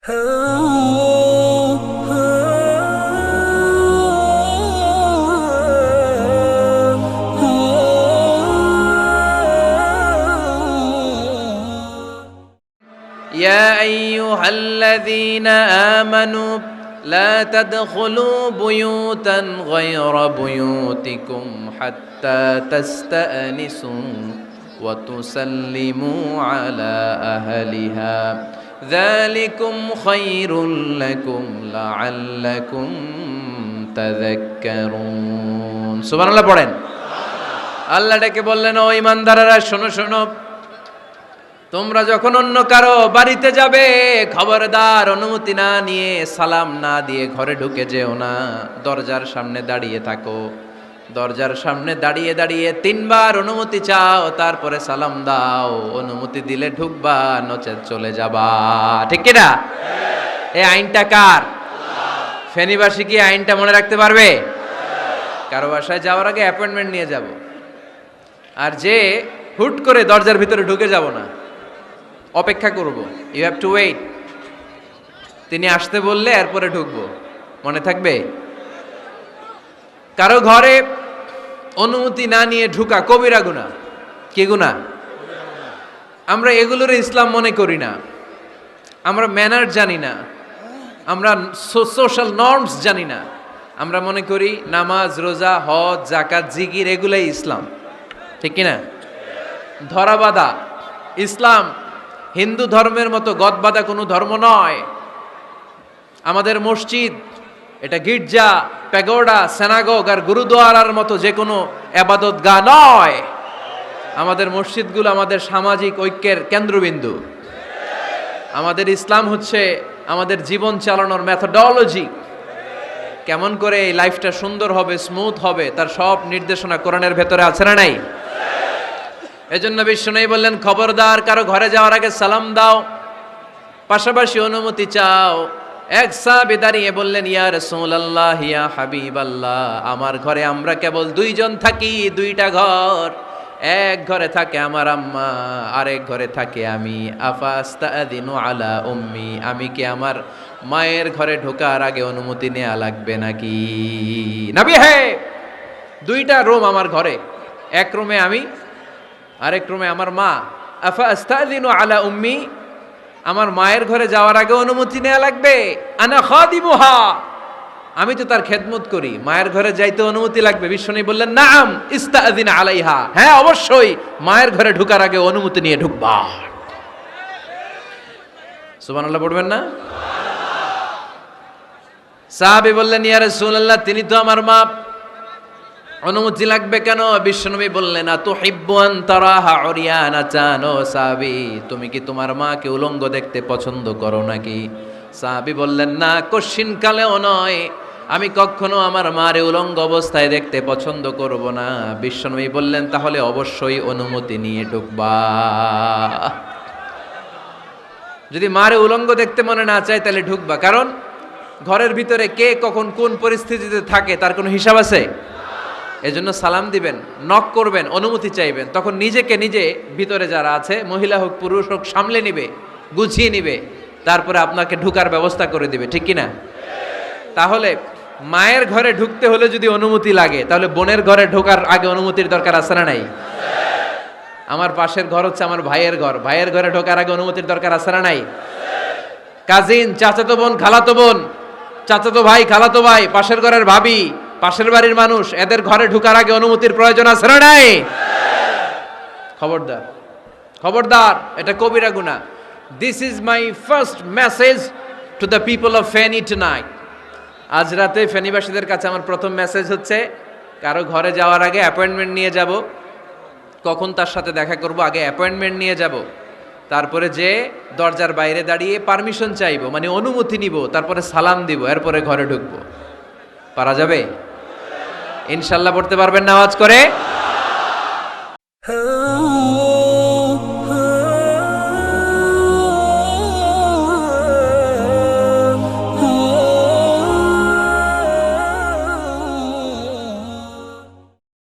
يا أيها الذين آمنوا لا تدخلوا بيوتا غير بيوتكم حتى تستأنسوا وتسلموا على أهلها ذلكم خير لكم لعلكم تذكرون سبحان الله পড়েন আল্লাহ ডেকে বললেন ও ঈমানদাররা শোনো শোনো তোমরা যখন অন্য কারো বাড়িতে যাবে খবরদার অনুমতি না নিয়ে সালাম না দিয়ে ঘরে ঢুকে যেও না দরজার সামনে দাঁড়িয়ে থাকো দরজার সামনে দাঁড়িয়ে দাঁড়িয়ে তিনবার অনুমতি চাও তারপরে সালাম দাও অনুমতি দিলে ঢুকবা নচেত চলে যাবা ঠিক কি না এই আইনটা কার ফেনীবাসী কি আইনটা মনে রাখতে পারবে কারো বাসায় যাওয়ার আগে অ্যাপয়েন্টমেন্ট নিয়ে যাব আর যে হুট করে দরজার ভিতরে ঢুকে যাব না অপেক্ষা করব ইউ হ্যাভ টু ওয়েট তিনি আসতে বললে এরপরে ঢুকবো মনে থাকবে কারো ঘরে অনুমতি না নিয়ে ঢুকা কবিরা গুনাহ কি গুনাহ আমরা এগুলোর ইসলাম মনে করি না আমরা ম্যানার জানি না আমরা সোশ্যাল নর্মস জানি না আমরা মনে করি নামাজ রোজা হজ যাকাত জিকির এগুলাই ইসলাম ঠিক কি না ধরাবাঁধা ইসলাম হিন্দু ধর্মের মতো গদবাঁধা কোনো ধর্ম নয় আমাদের মসজিদ এটা গির্জা প্যাগোডা সিনাগোগ আর গুরুদুয়ারার মতো যে কোনো ইবাদতগাহ নয় আমাদের মসজিদগুলো আমাদের সামাজিক ঐক্যের কেন্দ্রবিন্দু আমাদের ইসলাম হচ্ছে আমাদের জীবন চালানোর মেথোডোলজি কেমন করে এই লাইফটা সুন্দর হবে স্মুথ হবে তার সব নির্দেশনা কোরআনের ভেতরে আছে না নাই এজন্য বিশ্বনবী বললেন খবরদার কারো ঘরে যাওয়ার আগে সালাম দাও পাশাপাশি অনুমতি চাও এক সাহাবী দাঁড়িয়ে বললেন ইয়া রাসূলুল্লাহ ইয়া হাবিবাল্লাহ আমার ঘরে আমরা কেবল দুইজন থাকি দুইটা ঘর এক ঘরে থাকে আমার আম্মা আরেক ঘরে থাকে আমি আফাস্তাদিনু আলা উম্মি আমি কি আমার মায়ের ঘরে ঢোকার আগে অনুমতি নেওয়া লাগবে নাকি নবী হে দুইটা রুম আমার ঘরে এক রুমে আমি আরেক রুমে আমার মা আফাস্তাদিনু আলা উম্মি আমার মায়ের ঘরে যাওয়ার আগে অনুমতি নেওয়া লাগবে আনা খাদিমুহা আমি তো তার খেদমত করি মায়ের ঘরে যাইতে অনুমতি লাগবে বিশ্বনবী বললেন নাম ইস্তাযিন আলাইহা হ্যাঁ অবশ্যই মায়ের ঘরে ঢোকার আগে অনুমতি নিয়ে ঢুকবা সুবহানাল্লাহ পড়বেন না সাহাবী বললেন ইয়া রাসূলুল্লাহ তিনি তো আমার মা অনুমতি লাগবে কেন বিশ্বনবী বললেন আতুহিব্বু আন তারাহা উরিয়ানাতান ও সাহাবী তুমি কি তোমার মাকে উলঙ্গ দেখতে পছন্দ করো নাকি সাহাবী বললেন না কশিন কালেও নয় আমি কখনো আমার মারে উলঙ্গ অবস্থায় দেখতে পছন্দ করব না বিশ্বনবী বললেন তাহলে অবশ্যই অনুমতি নিয়ে ঢুকবা যদি মারে উলঙ্গ দেখতে মনে না চায় তাহলে ঢুকবা কারণ ঘরের ভিতরে কে কখন কোন পরিস্থিতিতে থাকে তার কোনো হিসাব আছে এজন্য সালাম দিবেন নক করবেন অনুমতি চাইবেন তখন নিজেকে নিজে ভিতরে যারা আছে মহিলা হোক পুরুষ হোক সামলে নিবে গুছিয়ে নিবে তারপরে আপনাকে ঢুকার ব্যবস্থা করে দিবে ঠিক কি না তাহলে মায়ের ঘরে ঢুকতে হলে যদি অনুমতি লাগে তাহলে বোনের ঘরে ঢোকার আগে অনুমতির দরকার আছে না নাই আমার পাশের ঘর হচ্ছে আমার ভাইয়ের ঘর ভাইয়ের ঘরে ঢোকার আগে অনুমতির দরকার আছে না নাই কাজিন চাচাতো বোন খালাতো বোন চাচাতো ভাই খালাতো ভাই পাশের ঘরের ভাবি পাশের বাড়ির মানুষ এদের ঘরে ঢোকার আগে অনুমতির প্রয়োজন আছে না নাই খবরদার খবরদার এটা কবিরা গুনাহ this is my first message to the people of Feni tonight আজ রাতে ফেনীবাসীদের কাছে আমার প্রথম মেসেজ হচ্ছে কারো ঘরে যাওয়ার আগে অ্যাপয়েন্টমেন্ট নিয়ে যাব কখন তার সাথে দেখা করব আগে অ্যাপয়েন্টমেন্ট নিয়ে যাব তারপরে যে দরজার বাইরে দাঁড়িয়ে পারমিশন চাইবো মানে অনুমতি নিব তারপরে সালাম দিব এরপরে ঘরে ঢুকবো পারা যাবে ইনশাআল্লাহ পড়তে পারবেন না আওয়াজ করে